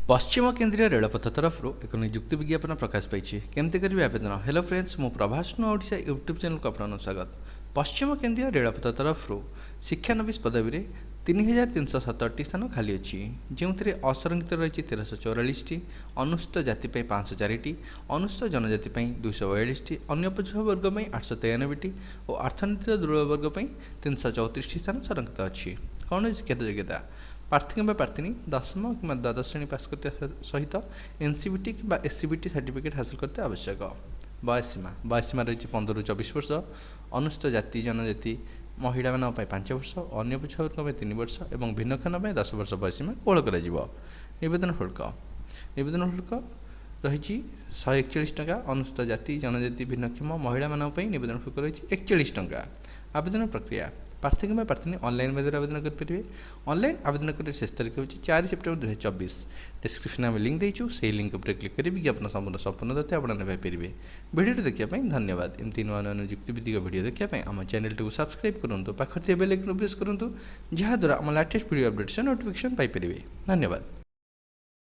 पश्चिम केन्द्रीय रेलपथ तरफ एक नियुक्ति विज्ञापन प्रकाश पाई केमती करेंगे आवेदन। हेलो फ्रेंड्स, मु प्रभास ओडिशा यूट्यूब चैनल को आपन स्वागत। पश्चिम केन्द्रीय रेलपथ तरफ शिक्षानविश पदवी में 3377 स्थान खाली अच्छी, जो असंरक्षित रही 1344, अनुसूचित जाति 504, अनुसूचित जनजाति 242, अन्य पछुआ वर्ग 893 और अर्थनीतिक दुर्बल वर्ग 334 स्थान संरक्षित अच्छी। कौन शिक्षागत योग्यता? प्रार्थी कि प्रार्थी दशम कि द्वादश श्रेणी पास करते सहित एनसीबीटी कि एससीबीटी सर्टिफिकेट हासिल करते आवश्यक। बयसीमा रही 15 ରୁ 24 वर्ष, अनुसूचित जाति जनजाति महिला मान 5 वर्ष, अन्य पछुआ वर्ग 3 वर्ष और भिन्नक्षम 10 वर्ष बयसीमा कोहल कर। नवेदन शुल्क रही 141 टंका, अनुसूचित जाति जनजाति भिन्नक्षम महिला मान नवेदन शुल्क रही 41 टंका। आवेदन प्रक्रिया: प्रार्थी कि प्रार्थी ऑनलाइन माध्यम आवेदन करेंगे। ऑनलाइन आवेदन कर शेष तारीख हो 4 सेप्टेम्बर 2024। डिस्क्रिप्शन में लिंक देचु, से लिंक पर क्लिक कर विज्ञापन संपूर्ण तथ्य आप पाइबे। वीडियो देखने धन्यवाद। एमती नुआ नुआ नियुक्ति भित्तिक वीडियो देखने आम चैनल को सब्सक्राइब करूँ, पाखर बेल आइकन प्रेस करूँ, जहाँद्वारा आम latest video updates notification Piper. धन्यवाद।